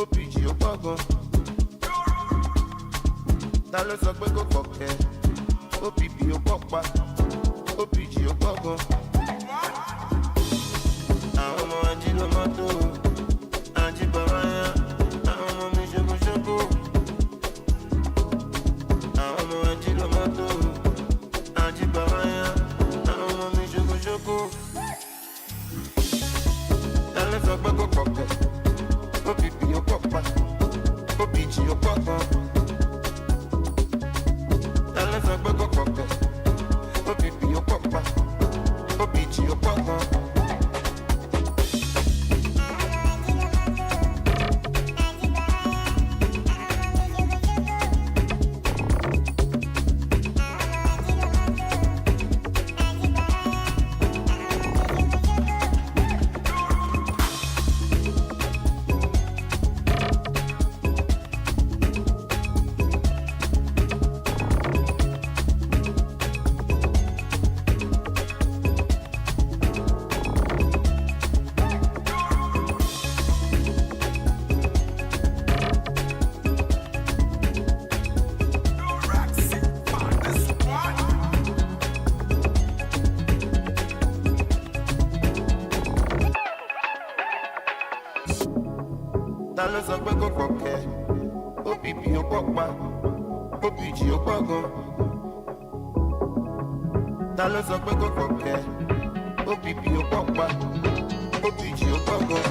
OPG ó pọ̀ gan. Ta ló sọ pé kò pọ̀ kẹ́? OPP ó pọ̀ pa. OPG ó pọ̀ gan. Àwọn ọmọ ají ló mọ́tò. Ají bàbá yá. Àwọn ọmọ mi ṣokoṣoko. Àwọn ọmọ ají ló mọ́tò. Ají bàbá yá. Àwọn ọmọ mi ṣokoṣoko. Ta ló sọ pé kò pọ̀ kẹ́? OPP ó pọ̀ pa. OPG ó pọ̀ gan. Ta ló sọ pé kò pọ̀ kẹ́? OPP ó pọ̀ pa. OPG ó pọ̀ gan. Ta ló sọ pé kò pọ̀ kẹ́? OPP ó pọ̀ pa. OPG ó pọ̀ gan. Ta ló sọ pé kò pọ̀ kẹ́? OPP ó pọ̀ pa. OPG ó pọ̀ gan.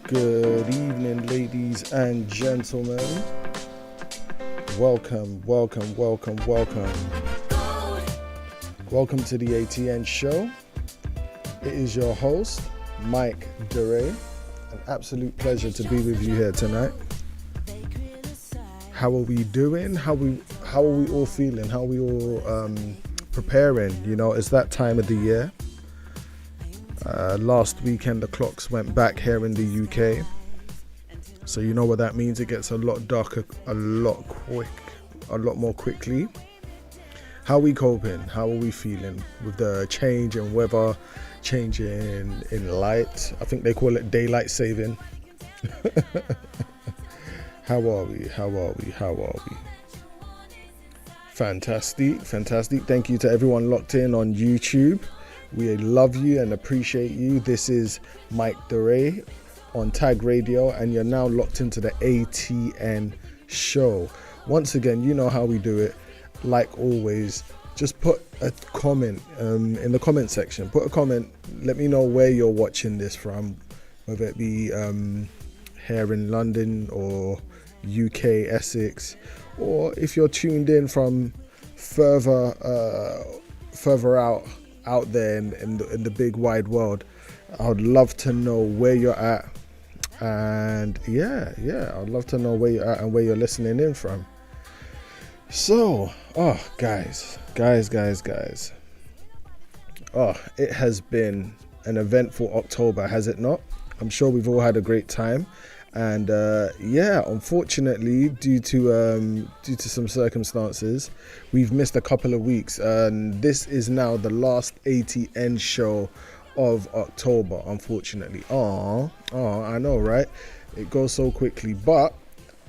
Good evening, ladies and gentlemen. Welcome. Welcome to the ATN show. It is your host, Mike DeRay. An absolute pleasure to be with you here tonight. How are we doing? How are we all feeling? How are we all preparing? You know, it's that time of the year. Last weekend the clocks went back here in the UK, so you know what that means. It gets a lot darker a lot more quickly. How are we coping? How are we feeling with the change in weather, change in light? I think they call it daylight saving. How are we? Fantastic. Thank you to everyone locked in on YouTube. We love you and appreciate you. This is Mike DeRay on Tag Radio, and you're now locked into the ATN show. Once again, you know how we do it. Like always, just put a comment in the comment section. Put a comment. Let me know where you're watching this from, whether it be here in London or UK, Essex, or if you're tuned in from further out there in the big wide world. I would love to know where you're at, and I'd love to know where you're at and where you're listening in from. So, guys, it has been an eventful October, has it not? I'm sure we've all had a great time, and unfortunately, due to some circumstances, we've missed a couple of weeks, and this is now the last ATN show of October, unfortunately. I know, right? It goes so quickly, but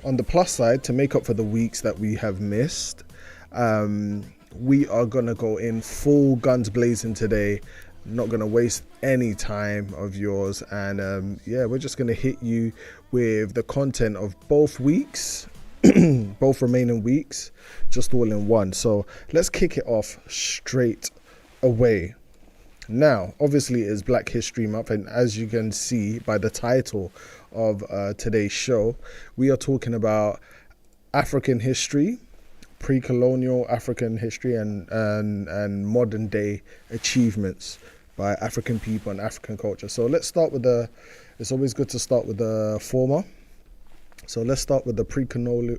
on the plus side, to make up for the weeks that we have missed, we are gonna go in full guns blazing today. not going to waste any time of yours, and we're just going to hit you with the content of both weeks, both remaining weeks, just all in one. So let's kick it off straight away. Now, obviously, it's Black History Month, and as you can see by the title of today's show, we are talking about African history, pre-colonial African history, and modern day achievements by African people and African culture. So let's start with it's always good to start with the former. So let's start with the pre-colonial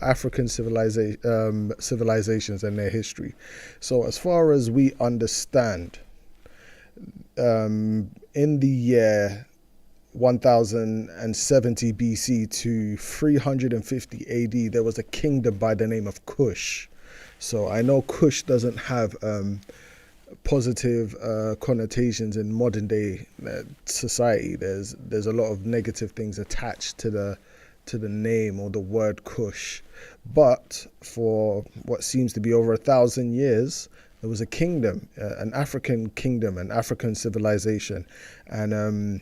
African civilizations and their history. So as far as we understand, in the year 1070 BC to 350 AD, there was a kingdom by the name of Kush. So I know Kush doesn't have positive connotations in modern day society. There's a lot of negative things attached to the name or the word Kush. But for what seems to be over 1,000 years, there was a kingdom, an African kingdom, an African civilization. And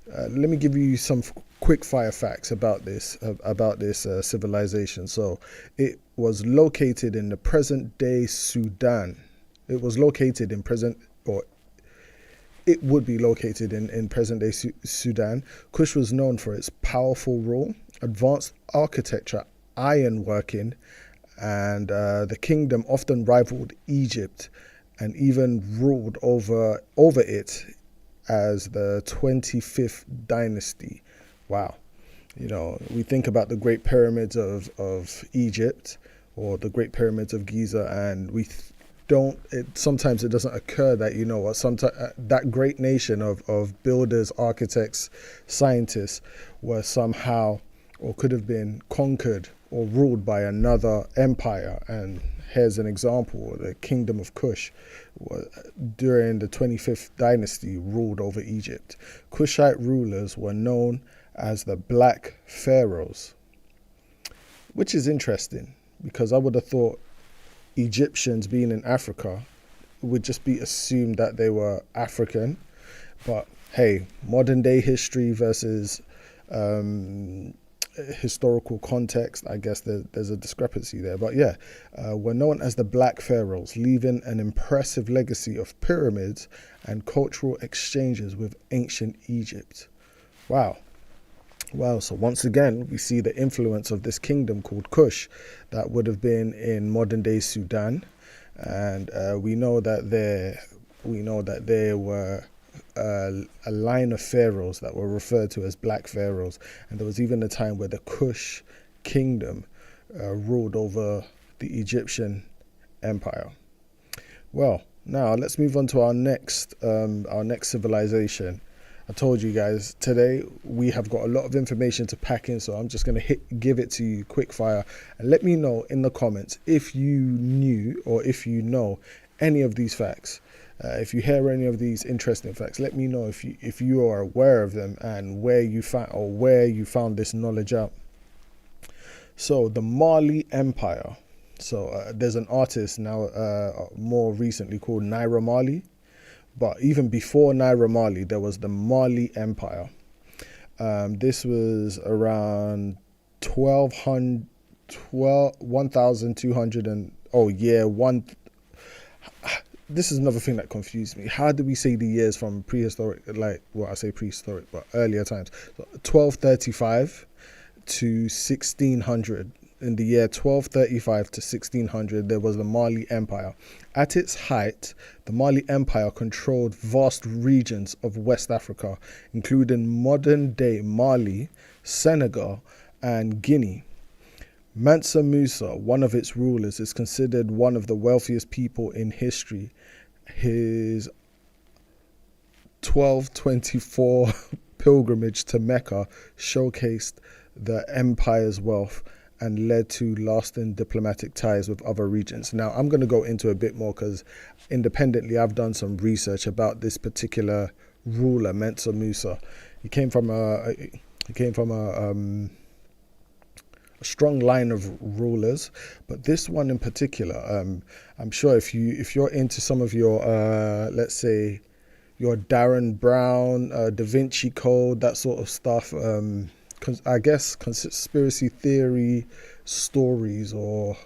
let me give you some quick fire facts about this civilization. So it was located in the present day Sudan. It was located in it would be located in present day Sudan. Kush was known for its powerful rule, advanced architecture, ironworking, and the kingdom often rivaled Egypt and even ruled over it as the 25th dynasty. Wow. You know, we think about the Great Pyramids of Egypt or the Great Pyramids of Giza, and sometimes it doesn't occur that, you know what, sometimes that great nation of builders, architects, scientists were somehow or could have been conquered or ruled by another empire. And here's an example: the kingdom of Kush during the 25th dynasty ruled over Egypt. Kushite rulers were known as the Black Pharaohs, which is interesting because I would have thought Egyptians being in Africa would just be assumed that they were African. But hey, modern day history versus historical context, I guess there's a discrepancy there. But were known as the Black Pharaohs, leaving an impressive legacy of pyramids and cultural exchanges with ancient Egypt. Wow. So once again, we see the influence of this kingdom called Kush that would have been in modern day Sudan, and we know that there were a line of pharaohs that were referred to as Black Pharaohs, and there was even a time where the Kush kingdom ruled over the Egyptian empire. Well, now let's move on to our next civilization. I told you guys today we have got a lot of information to pack in, so I'm just going to give it to you quick fire, and let me know in the comments if you knew or if you know any of these facts. If you hear any of these interesting facts, let me know if you are aware of them and where you found this knowledge out. So the Mali Empire. So there's an artist now more recently called Naira Marley. But even before Naira Marley, there was the Mali Empire. This was around 1,200 and this is another thing that confused me. How do we say the years from prehistoric, I say prehistoric, but earlier times? So 1235 to 1600. In the year 1235 to 1600, there was the Mali Empire. At its height, the Mali Empire controlled vast regions of West Africa, including modern-day Mali, Senegal, and Guinea. Mansa Musa, one of its rulers, is considered one of the wealthiest people in history. His 1224 pilgrimage to Mecca showcased the empire's wealth and led to lasting diplomatic ties with other regions. Now, I'm going to go into a bit more because independently I've done some research about this particular ruler, Mansa Musa. He came from a a strong line of rulers, but this one in particular, I'm sure if you're into some of your let's say your Darren Brown, Da Vinci Code, that sort of stuff, I guess conspiracy theory stories or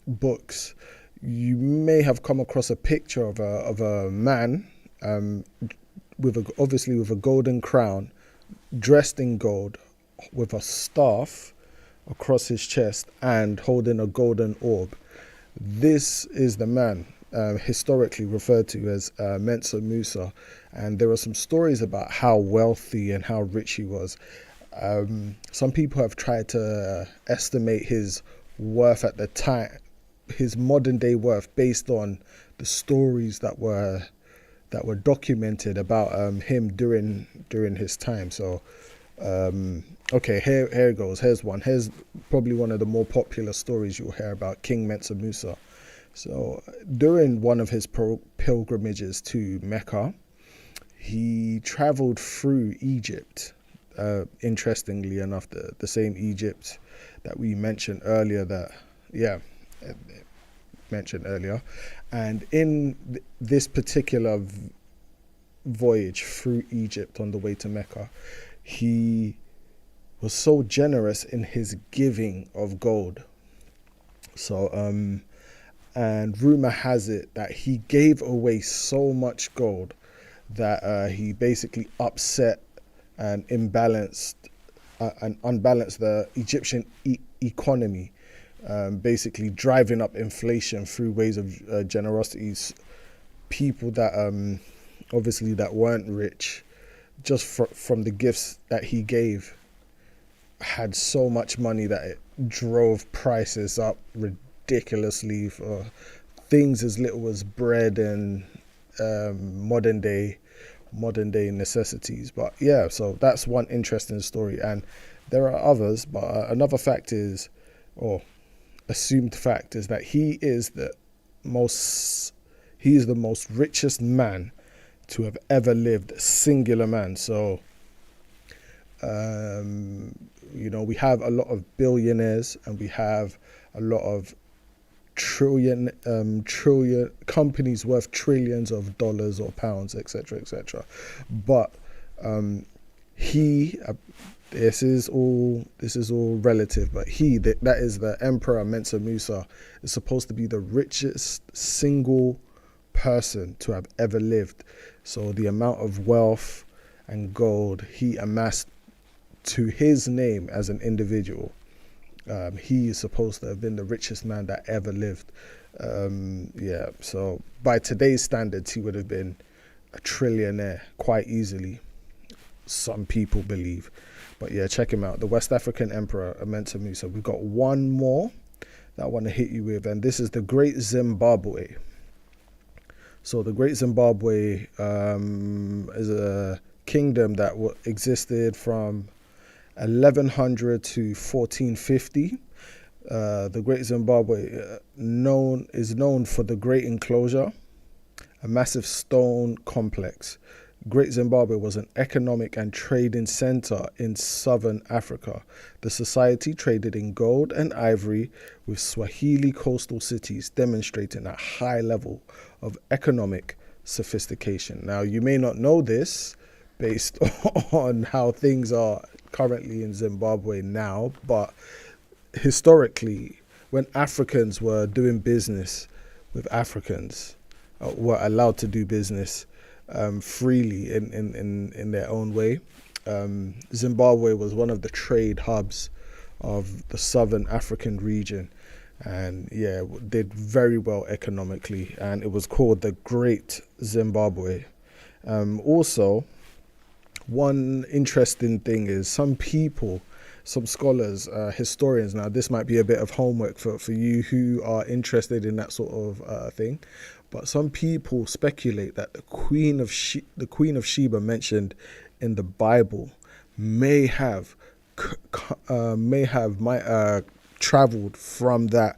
books, you may have come across a picture of a man, obviously with a golden crown, dressed in gold, with a staff across his chest and holding a golden orb. This is the man historically referred to as Mensa Musa, and there are some stories about how wealthy and how rich he was. Some people have tried to estimate his worth at the time, his modern day worth, based on the stories that were documented about him during his time. So okay, here it goes. Here's one. Here's probably one of the more popular stories you'll hear about King Mensa Musa. So during one of his pilgrimages to Mecca, he traveled through Egypt. Interestingly enough, the same Egypt that we mentioned earlier, and in this particular voyage through Egypt on the way to Mecca, he was so generous in his giving of gold. So and rumor has it that he gave away so much gold that he basically upset and unbalanced the Egyptian economy, basically driving up inflation through ways of generosity. People that obviously that weren't rich, just from the gifts that he gave, had so much money that it drove prices up ridiculously for things as little as bread and modern day necessities. But yeah, so that's one interesting story, and there are others, but another fact is, or assumed fact is, that he is the most richest man to have ever lived, singular man. So we have a lot of billionaires, and we have a lot of trillion companies worth trillions of dollars or pounds, etc., but this is all relative, but that is the Emperor Mensa Musa, is supposed to be the richest single person to have ever lived. So the amount of wealth and gold he amassed to his name as an individual, he is supposed to have been the richest man that ever lived. So by today's standards, he would have been a trillionaire quite easily, some people believe. But yeah, check him out, the West African Emperor Mensa Musa. We've got one more that I want to hit you with, and this is the Great Zimbabwe. So the Great Zimbabwe is a kingdom that existed from 1100 to 1450. The Great Zimbabwe is known for the Great Enclosure, a massive stone complex. Great Zimbabwe was an economic and trading center in southern Africa. The society traded in gold and ivory with Swahili coastal cities, demonstrating a high level of economic sophistication. Now, you may not know this based on how things are currently in Zimbabwe now, but historically, when Africans were doing business with Africans, were allowed to do business freely in their own way, Zimbabwe was one of the trade hubs of the southern African region, and did very well economically, and it was called the Great Zimbabwe. Also, one interesting thing is some scholars, historians, now this might be a bit of homework for you who are interested in that sort of thing, but some people speculate that the Queen of Sheba mentioned in the Bible may have traveled from that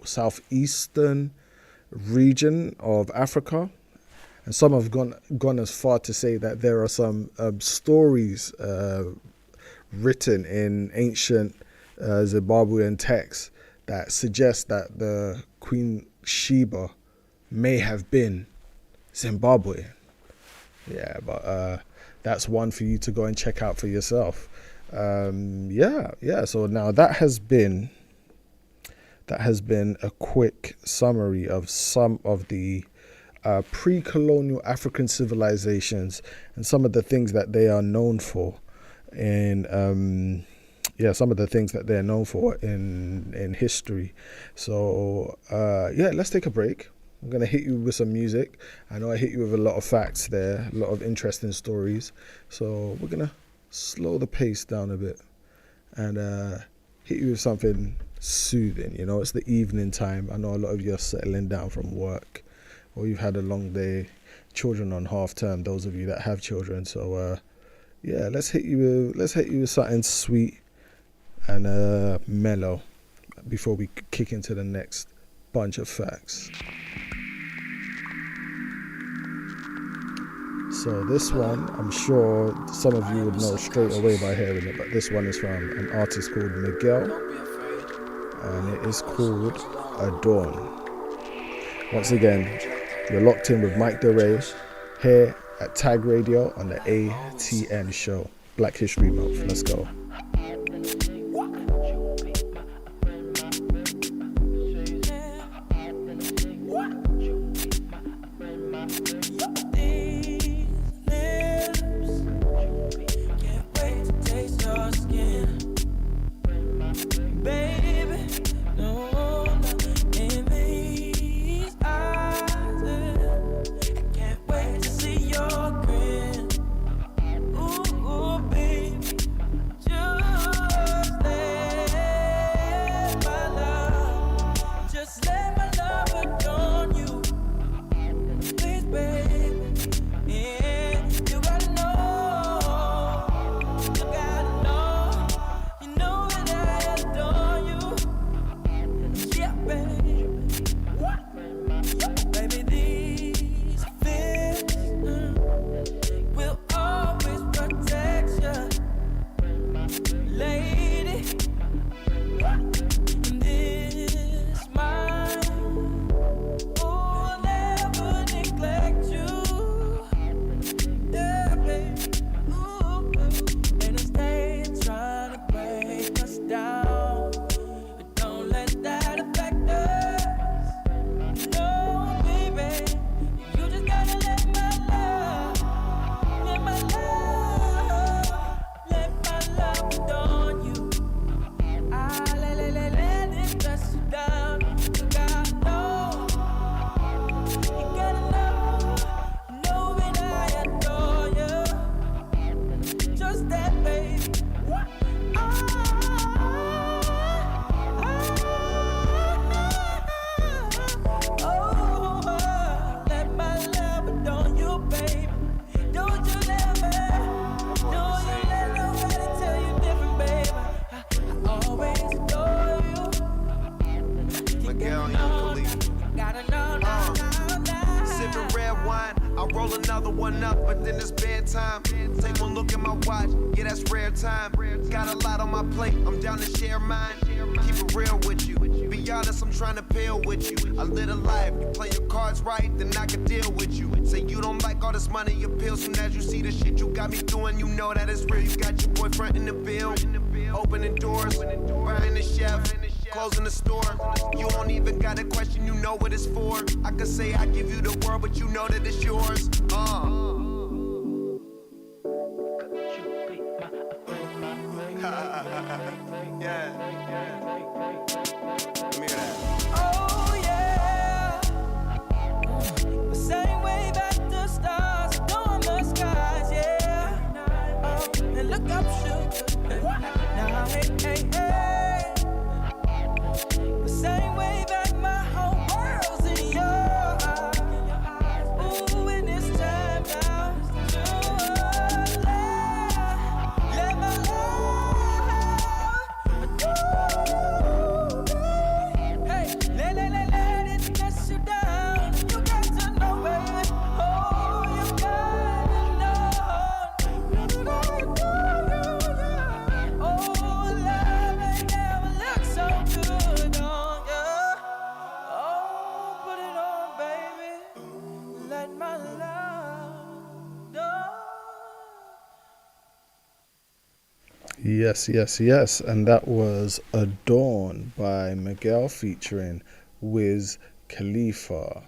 southeastern region of Africa, and some have gone as far to say that there are some stories written in ancient Zimbabwean texts that suggest that the Queen Sheba may have been Zimbabwean. Yeah, but that's one for you to go and check out for yourself. So now that has been a quick summary of some of the pre-colonial African civilizations and some of the things that they are known for in history. So let's take a break. I'm going to hit you with some music. I know I hit you with a lot of facts there, a lot of interesting stories. So we're going to slow the pace down a bit and hit you with something soothing. You know, it's the evening time. I know a lot of you are settling down from work, or you've had a long day, children on half term, those of you that have children. So let's hit you with something sweet and mellow before we kick into the next bunch of facts. So this one, I'm sure some of you would know straight away by hearing it, but this one is from an artist called Miguel, and it is called Adorn. Once again, you're locked in with Mike DeRay here at Tag Radio on the ATN show. Black History Month. Let's go. Closing the store, you don't even got a question, you know what it's for. I could say I give you the world, but you know that it's yours. Yeah. Let me hear that. Oh yeah. The same way that the stars adorn the skies, yeah. And look up, sugar. Now, hey. The same way that my whole world's in your eyes. Ooh, and this time now. Yes, yes, yes. And that was Adorn by Miguel featuring Wiz Khalifa.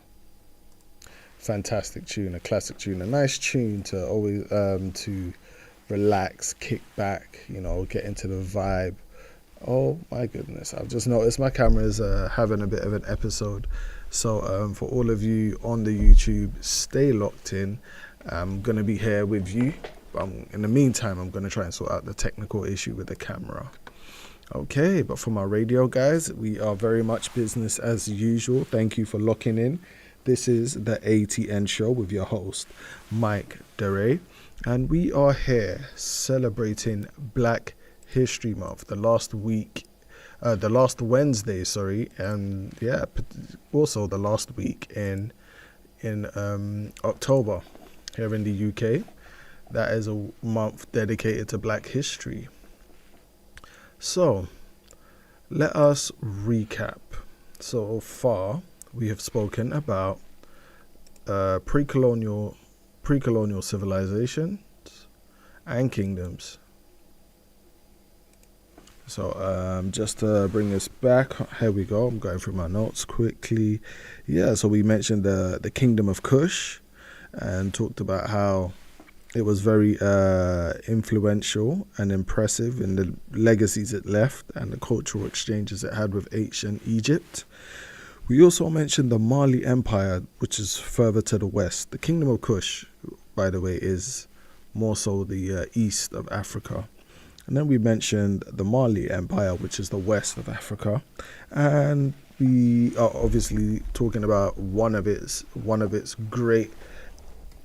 Fantastic tune, a classic tune, a nice tune to always to relax, kick back, get into the vibe. Oh my goodness, I've just noticed my camera is having a bit of an episode. So for all of you on the YouTube, stay locked in. I'm going to be here with you. In the meantime, I'm going to try and sort out the technical issue with the camera. Okay, but for my radio guys, we are very much business as usual. Thank you for locking in. This is the ATN show with your host, Mike DeRay. And we are here celebrating Black History Month, the last Wednesday, and also the last week in October here in the UK. That is a month dedicated to Black history. So, let us recap. So far, we have spoken about pre-colonial civilizations and kingdoms. So just to bring us back, here we go. I'm going through my notes quickly. Yeah, so we mentioned the Kingdom of Kush and talked about how it was very influential and impressive in the legacies it left and the cultural exchanges it had with ancient Egypt. We also mentioned the Mali Empire, which is further to the west. The Kingdom of Kush, by the way, is more so the east of Africa. And then we mentioned the Mali Empire, which is the west of Africa. And we are obviously talking about one of its great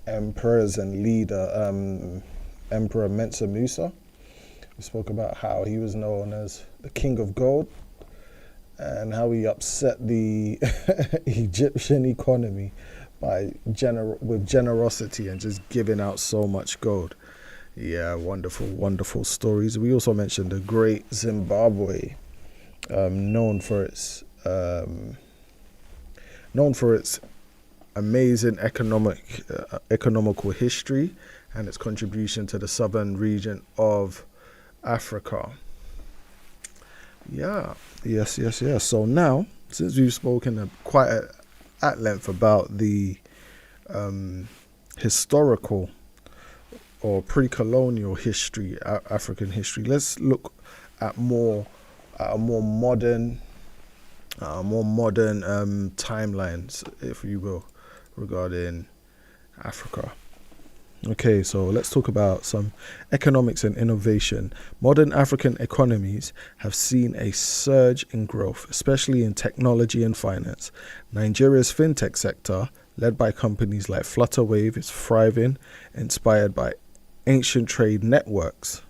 emperors and leader, Emperor Mensa Musa. We spoke about how he was known as the King of Gold and how he upset the Egyptian economy with generosity and just giving out so much gold. Yeah, wonderful, wonderful stories. We also mentioned the great Zimbabwe, known for its amazing economical history and its contribution to the southern region of Africa. Yeah, yes. So now, since we've spoken quite at length about the historical or pre-colonial history, African history, let's look at a more modern timelines, if you will, regarding Africa. Okay, so let's talk about some economics and innovation. Modern African economies have seen a surge in growth, especially in technology and finance. Nigeria's fintech sector, led by companies like Flutterwave, is thriving, inspired by ancient trade networks.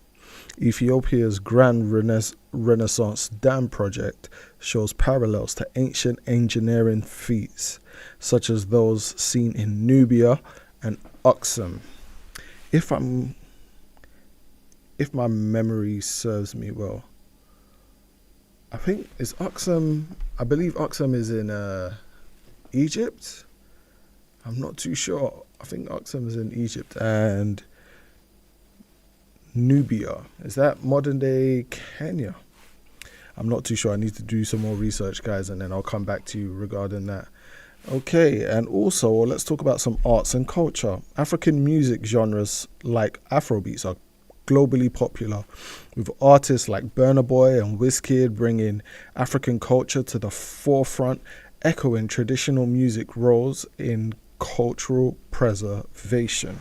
Ethiopia's Grand Renaissance Dam project shows parallels to ancient engineering feats, such as those seen in Nubia and Aksum. If my memory serves me well, I believe Aksum is in Egypt. I'm not too sure. I think Aksum is in Egypt, and Nubia, is that modern day Kenya? I'm not too sure. I need to do some more research, guys, and then I'll come back to you regarding that. Okay, and also let's talk about some arts and culture. African music genres like Afrobeats are globally popular, with artists like Burna Boy and Wizkid bringing African culture to the forefront, echoing traditional music roles in cultural preservation.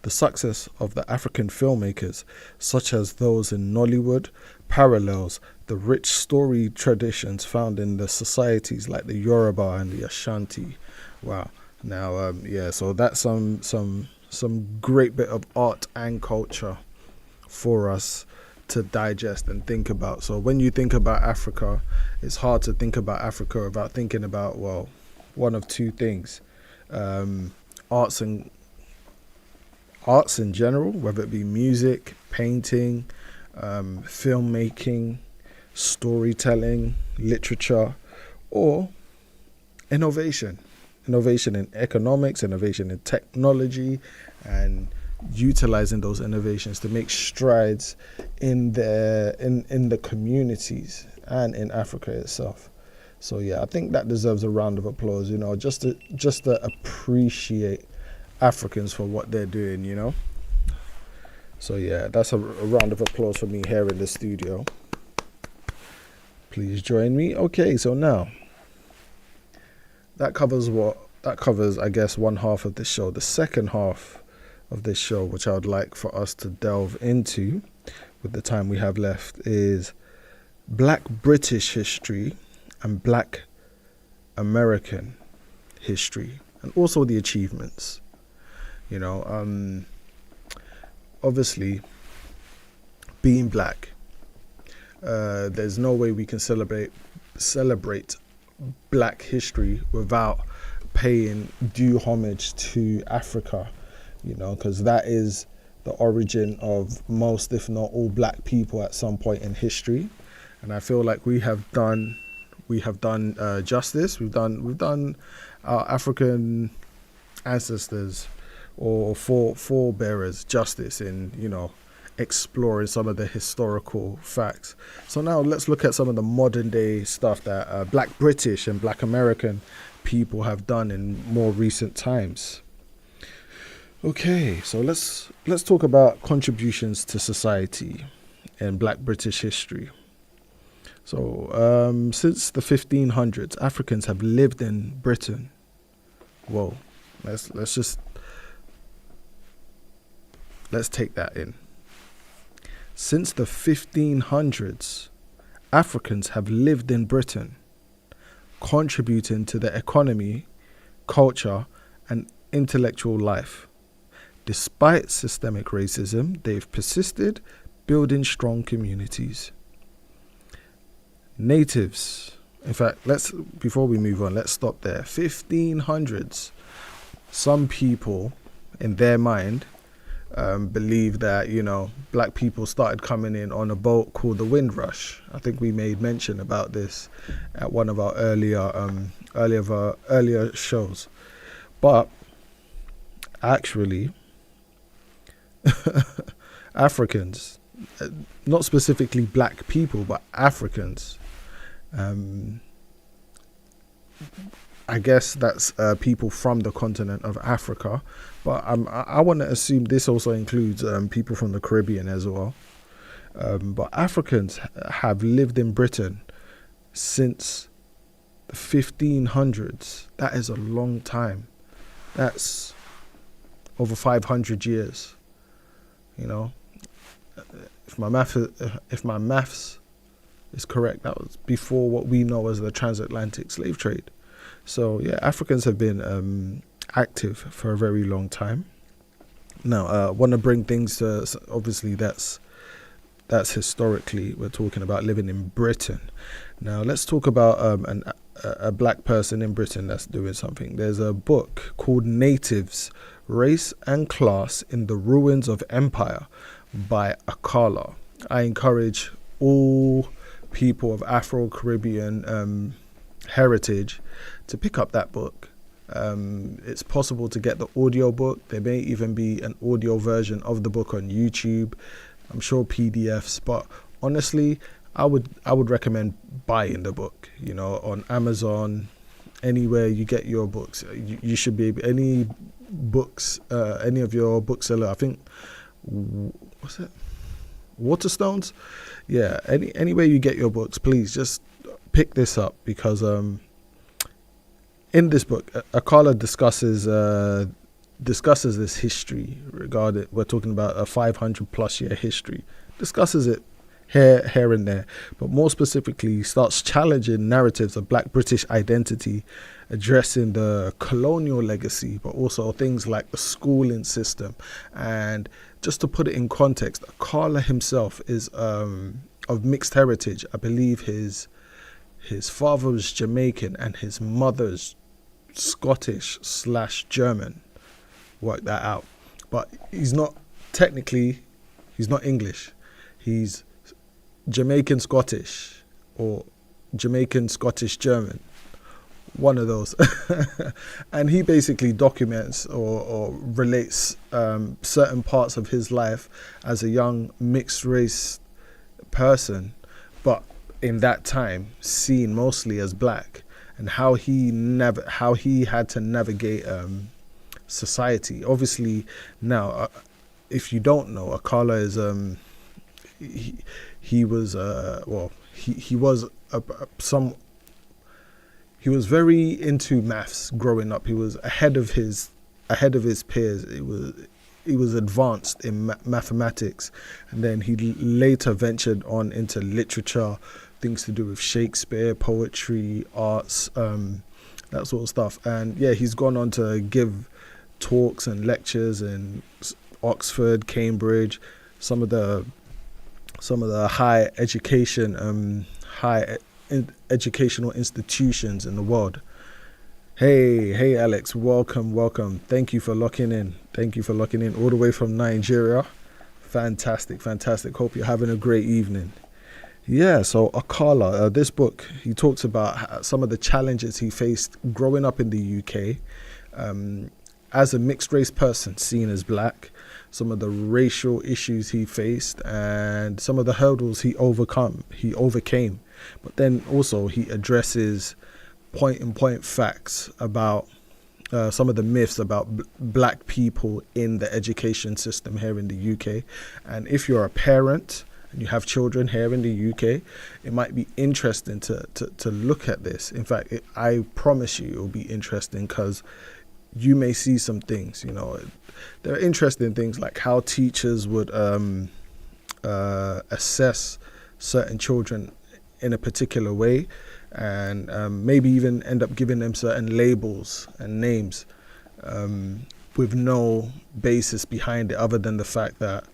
The success of the African filmmakers, such as those in Nollywood, parallels the rich story traditions found in the societies like the Yoruba and the Ashanti. Wow. Now, so that's some great bit of art and culture for us to digest and think about. So when you think about Africa, it's hard to think about Africa without thinking about, well, one of two things. Arts in general, whether it be music, painting, filmmaking, storytelling, literature, or innovation in economics, innovation in technology, and utilizing those innovations to make strides in the communities and in Africa itself. So yeah, I think that deserves a round of applause, just to appreciate Africans for what they're doing, So yeah, that's a round of applause for me here in the studio. Please join me. Okay, so now that covers, I guess, one half of this show. The second half of this show, which I would like for us to delve into with the time we have left, is Black British history and Black American history, and also the achievements. Obviously, being black, there's no way we can celebrate black history without paying due homage to Africa, because that is the origin of most, if not all, black people at some point in history. And I feel like we have done justice. We've done our African ancestors or forebearers justice in exploring some of the historical facts. So now let's look at some of the modern day stuff that Black British and Black American people have done in more recent times. Okay, so let's talk about contributions to society in Black British history. So since the 1500s, Africans have lived in Britain. Whoa, let's take that in. Since the 1500s, Africans have lived in Britain, contributing to the economy, culture, and intellectual life. Despite systemic racism, they've persisted, building strong communities. Natives. In fact, before we move on, let's stop there. 1500s. Some people, in their mind, believe that black people started coming in on a boat called the Windrush. I think we made mention about this at one of our earlier shows. But actually, Africans, not specifically black people, but Africans, I guess that's people from the continent of Africa, but I want to assume this also includes people from the Caribbean as well. But Africans have lived in Britain since the 1500s. That is a long time. That's over 500 years. If my maths is correct, that was before what we know as the transatlantic slave trade. So yeah, Africans have been active for a very long time. Now, I want to bring things to, obviously that's historically, we're talking about living in Britain. Now let's talk about a black person in Britain that's doing something. There's a book called Natives, Race and Class in the Ruins of Empire by Akala. I encourage all people of Afro-Caribbean heritage to pick up that book. It's possible to get the audio book. There may even be an audio version of the book on YouTube. I'm sure PDFs, but honestly, I would recommend buying the book, on Amazon, anywhere you get your books. You should be able, any of your bookseller, I think, what's it? Waterstones? Yeah, anywhere you get your books, please just pick this up, because in this book, Akala discusses this history regarding, we're talking about a 500 plus year history, discusses it here and there, but more specifically starts challenging narratives of black British identity, addressing the colonial legacy, but also things like the schooling system. And just to put it in context, Akala himself is of mixed heritage. I believe his father was Jamaican and his mother's Scottish/German. Work that out. But he's not English. He's Jamaican Scottish or Jamaican Scottish German. One of those. And he basically documents or relates certain parts of his life as a young mixed race person, but in that time seen mostly as black, and how he had to navigate society. Obviously, now if you don't know, Akala is he was he was very into maths growing up. He was ahead of his peers. He was advanced in mathematics, and then he later ventured on into literature, things to do with Shakespeare, poetry, arts, that sort of stuff. And yeah, he's gone on to give talks and lectures in Oxford, Cambridge, some of the high educational institutions in the world. Hey Alex, welcome. Thank you for locking in all the way from Nigeria. Fantastic. Hope you're having a great evening. Yeah, so Akala, this book, he talks about some of the challenges he faced growing up in the UK as a mixed race person seen as black, some of the racial issues he faced, and some of the hurdles he overcame. But then also he addresses point facts about some of the myths about black people in the education system here in the UK. And if you're a parent and you have children here in the UK, it might be interesting to look at this. In fact, I promise you it will be interesting, because you may see some things, there are interesting things like how teachers would assess certain children in a particular way, and maybe even end up giving them certain labels and names with no basis behind it other than the fact that,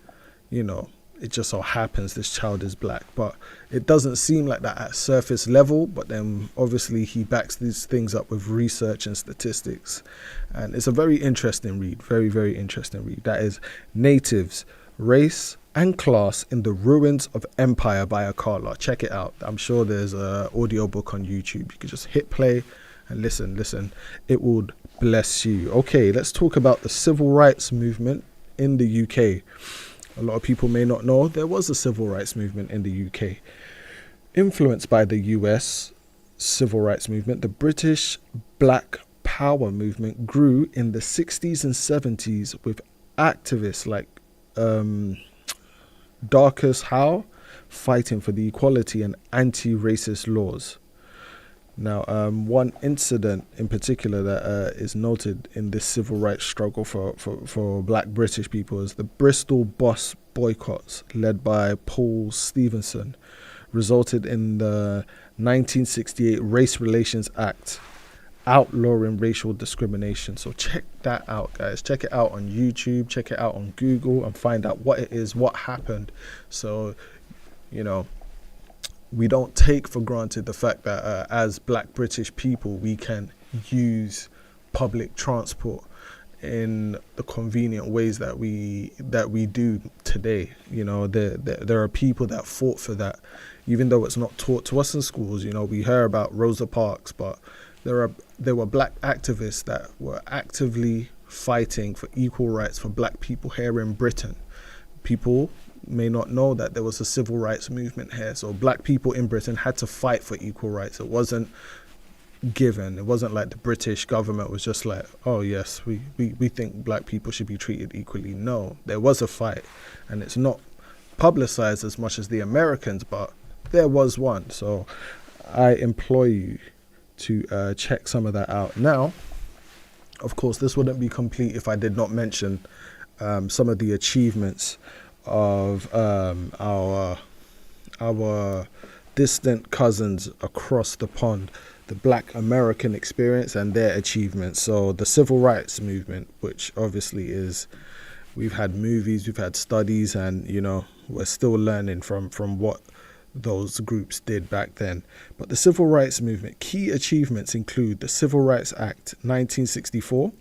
it just so happens this child is black. But it doesn't seem like that at surface level, but then obviously he backs these things up with research and statistics. And it's a very interesting read, very, very interesting read. That is Natives, Race and Class in the Ruins of Empire by Akala. Check it out. I'm sure there's an audiobook on YouTube. You can just hit play and listen. It would bless you. Okay, let's talk about the civil rights movement in the UK. A lot of people may not know there was a civil rights movement in the UK. Influenced by the US civil rights movement, the British Black Power movement grew in the 60s and 70s with activists like Darcus Howe fighting for the equality and anti-racist laws. Now, one incident in particular that is noted in this civil rights struggle for black British people is the Bristol bus boycotts led by Paul Stephenson resulted in the 1968 Race Relations Act outlawing racial discrimination. So check that out, guys. Check it out on YouTube, check it out on Google, and find out what it is, what happened. So, we don't take for granted the fact that as black British people, we can use public transport in the convenient ways that we do today. There are people that fought for that, even though it's not taught to us in schools. We hear about Rosa Parks, but there were black activists that were actively fighting for equal rights for black people here in Britain. People may not know that there was a civil rights movement here. So black people in Britain had to fight for equal rights. It wasn't given. It wasn't like the British government was just like, oh yes, we think black people should be treated equally. No, there was a fight, and it's not publicized as much as the Americans, but there was one. So I implore you to check some of that out. Now, of course, this wouldn't be complete if I did not mention some of the achievements of our distant cousins across the pond, the Black American experience and their achievements. So the civil rights movement, which obviously is, we've had movies, we've had studies, and we're still learning from what those groups did back then. But the civil rights movement, key achievements include the Civil Rights Act 1964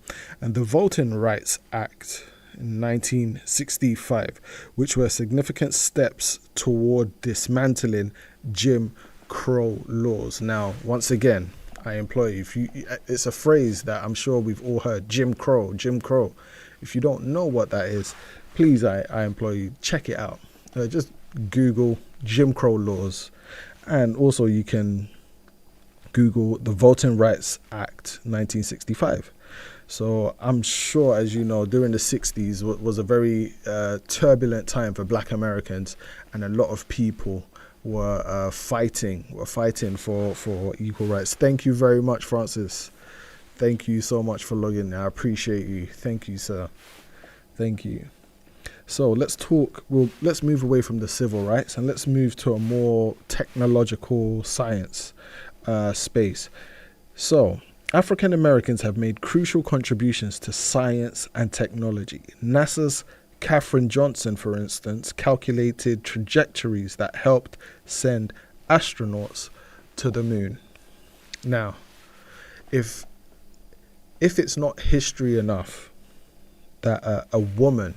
and the Voting Rights Act in 1965, which were significant steps toward dismantling Jim Crow laws. Now, once again, I implore you. It's a phrase that I'm sure we've all heard. Jim Crow, Jim Crow. If you don't know what that is, please, I implore you, check it out. Just Google Jim Crow laws, and also you can Google the Voting Rights Act 1965. So I'm sure, as you know, during the 60s was a very turbulent time for Black Americans, and a lot of people were fighting for equal rights. Thank you very much, Francis. Thank you so much for logging in. I appreciate you. Thank you, sir. Thank you. So let's move away from the civil rights and let's move to a more technological science space. So African Americans have made crucial contributions to science and technology. NASA's Katherine Johnson, for instance, calculated trajectories that helped send astronauts to the moon. Now, if it's not history enough that a woman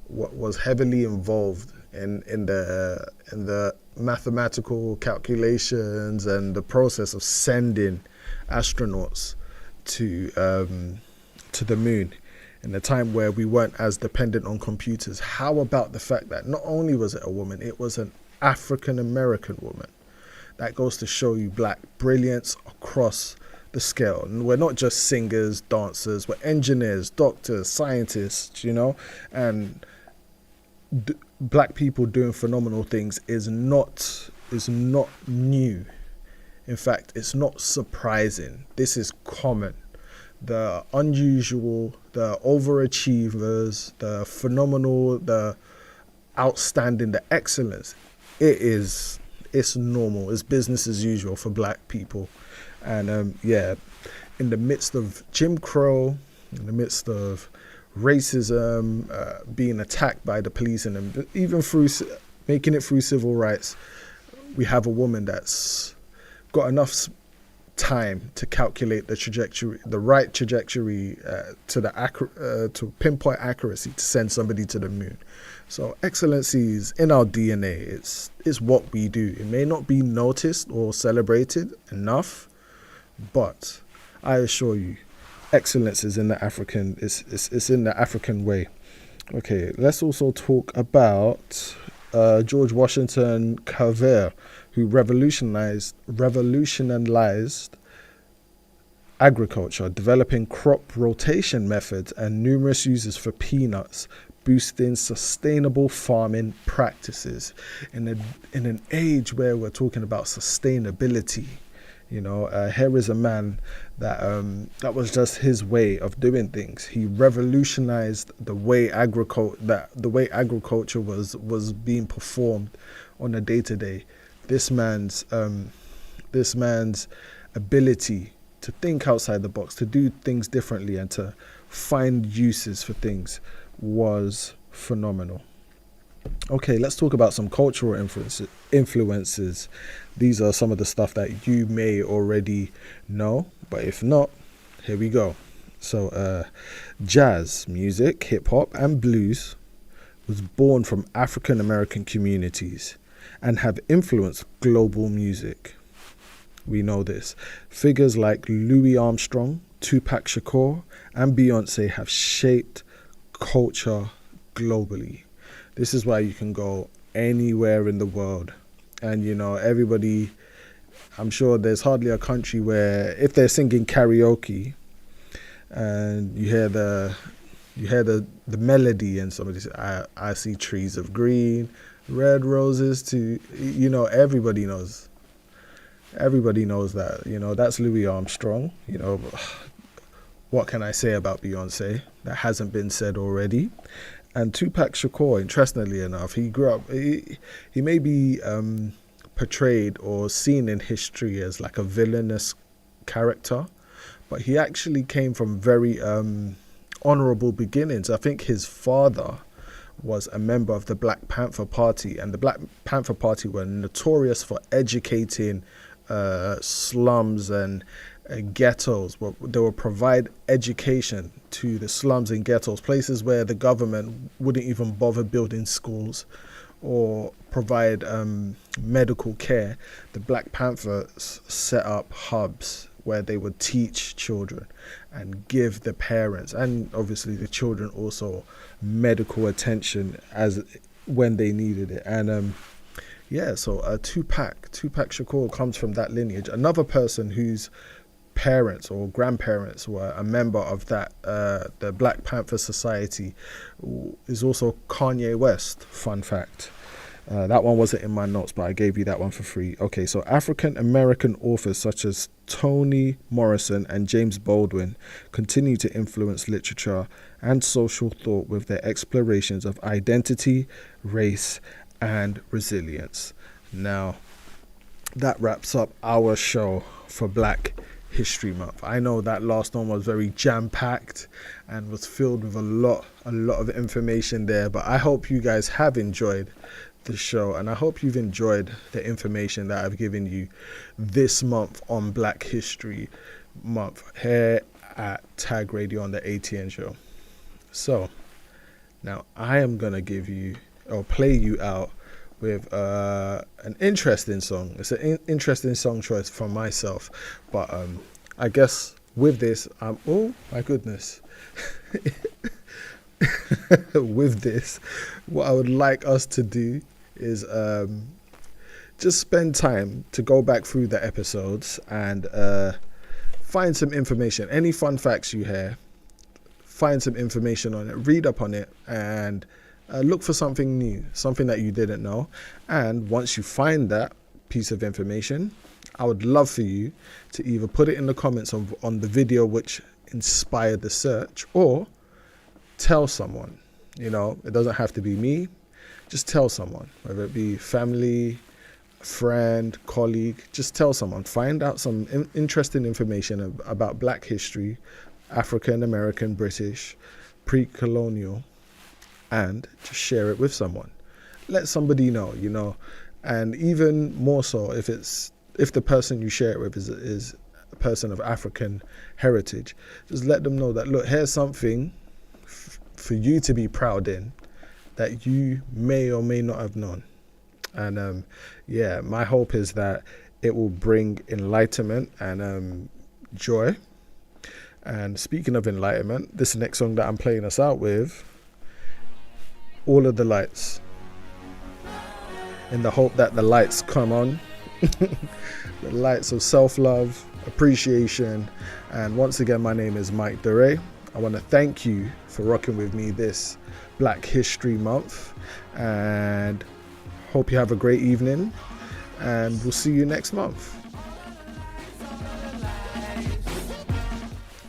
was heavily involved in the mathematical calculations and the process of sending astronauts to the moon in a time where we weren't as dependent on computers, how about the fact that not only was it a woman, it was an African American woman? That goes to show you Black brilliance across the scale. And we're not just singers, dancers, we're engineers, doctors, scientists, and Black people doing phenomenal things is not new. In fact, it's not surprising. This is common. The unusual, the overachievers, the phenomenal, the outstanding, the excellence, it's normal. It's business as usual for Black people. And in the midst of Jim Crow, in the midst of racism, being attacked by the police, and even through making it through civil rights, we have a woman that's got enough time to calculate the trajectory, the right trajectory, to pinpoint accuracy to send somebody to the moon. So excellency is in our DNA. It's what we do. It may not be noticed or celebrated enough, but I assure you, excellence is in the African. It's in the African way. Okay, let's also talk about George Washington Carver, who revolutionized agriculture, developing crop rotation methods and numerous uses for peanuts, boosting sustainable farming practices. In an age where we're talking about sustainability, here is a man that was just his way of doing things. He revolutionized the way agriculture was being performed on a day-to-day. This man's ability to think outside the box, to do things differently, and to find uses for things was phenomenal. Okay, let's talk about some cultural influences. These are some of the stuff that you may already know, but if not, here we go. So jazz music, hip hop and blues was born from African American communities and have influenced global music. We know this. Figures like Louis Armstrong, Tupac Shakur and Beyonce have shaped culture globally. This is why you can go anywhere in the world and everybody, I'm sure there's hardly a country where if they're singing karaoke and you hear the melody and somebody says, I see trees of green, red roses too, everybody knows that, that's Louis Armstrong. What can I say about Beyonce that hasn't been said already? And Tupac Shakur, interestingly enough, he grew up, he may be portrayed or seen in history as like a villainous character, but he actually came from very honorable beginnings. I think his father was a member of the Black Panther Party, and the Black Panther Party were notorious for educating slums and ghettos. They will provide education to the slums and ghettos, places where the government wouldn't even bother building schools or provide medical care, the Black Panthers set up hubs where they would teach children and give the parents and obviously the children also medical attention as when they needed it. And so Tupac Shakur comes from that lineage. Another person whose parents or grandparents were a member of that the Black Panther Society is also Kanye West. Fun fact. That one wasn't in my notes, but I gave you that one for free. Okay, so African American authors such as Toni Morrison and James Baldwin continue to influence literature and social thought with their explorations of identity, race, and resilience. Now, that wraps up our show for Black History Month. I know that last one was very jam-packed and was filled with a lot of information there, but I hope you guys have enjoyed the show, and I hope you've enjoyed the information that I've given you this month on Black History Month here at Tag Radio on the ATN show. So now I am gonna play you out with an interesting song. It's an interesting song choice from myself, but I guess with this, oh my goodness. With this, what I would like us to do is just spend time to go back through the episodes and find some information. Any fun facts you hear, find some information on it, read up on it, and look for something new, something that you didn't know. And once you find that piece of information, I would love for you to either put it in the comments on the video which inspired the search, or tell someone. You know, it doesn't have to be me. Just tell someone, whether it be family, friend, colleague. Just tell someone. Find out some interesting information about Black history, African American, British, pre-colonial, and just share it with someone. Let somebody know, you know. And even more so if the person you share it with is a person of African heritage, just let them know that, look, here's something for you to be proud in that you may or may not have known. And my hope is that it will bring enlightenment and joy. And speaking of enlightenment, this next song that I'm playing us out with, All of the Lights, in the hope that the lights come on. The lights of self-love, appreciation. And once again, my name is Mike DeRay. I want to thank you for rocking with me this Black History Month, and hope you have a great evening, and we'll see you next month.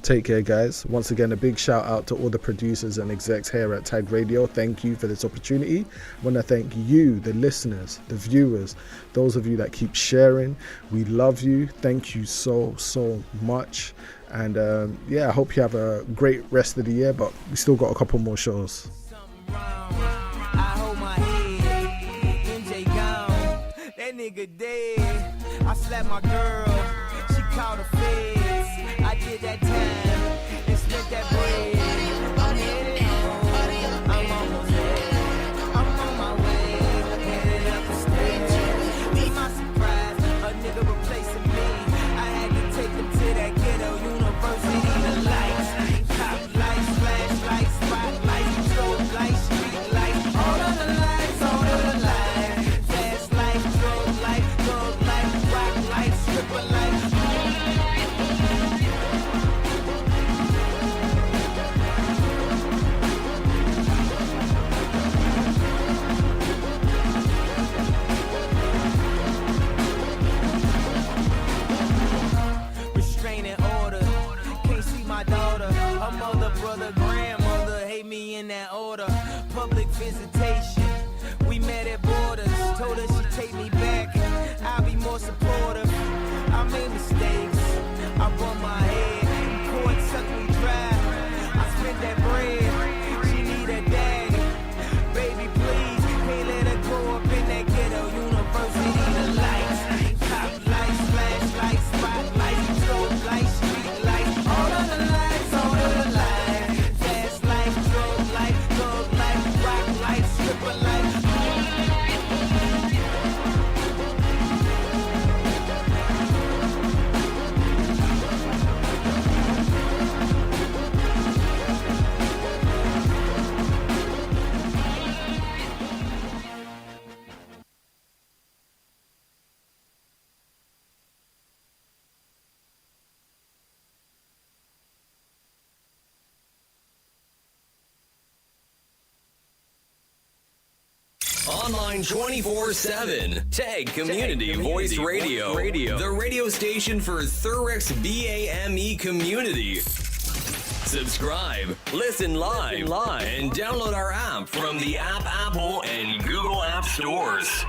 Take care, guys. Once again, a big shout out to all the producers and execs here at Tag Radio. Thank you for this opportunity. I want to thank you, the listeners, the viewers, those of you that keep sharing. We love you. Thank you so much. And I hope you have a great rest of the year, but we still got a couple more shows. I hold my head, NJ gone, that nigga dead. I slapped my girl, she called the feds. I did that time and spent that bread. I'm headed home, I'm almost there. I'm on my way, headed up the stairs. Be my surprise, a nigga replacing me. I had to take him to that ghetto university. The lights, top lights, flashlights, spotlights, strobe lights, street lights, all of the lights, all of the lights. Fast lights, drug lights, thug lights, rock lights, stripper lights. Restraining order, can't see my daughter. Her mother, brother, grandmother hate me in that order. Public visitation, we met at borders. Told her she'd take me back, I'll be more supportive. I made mistakes, I bumped my head. Court sucked me dry, I spent that bread. She need a dagger, baby please, can't let her grow up in that ghetto university. The lights, top lights, flashlights, spotlights, strobe lights, street lights, all of the lights, all of the lights. Fast lights, drug lights, thug lights, rock lights, stripper lights. online 24/7. Tag Community Voice Radio. The radio station for Thurrock's BAME community. Subscribe, listen live, and download our app from the Apple and Google App Stores.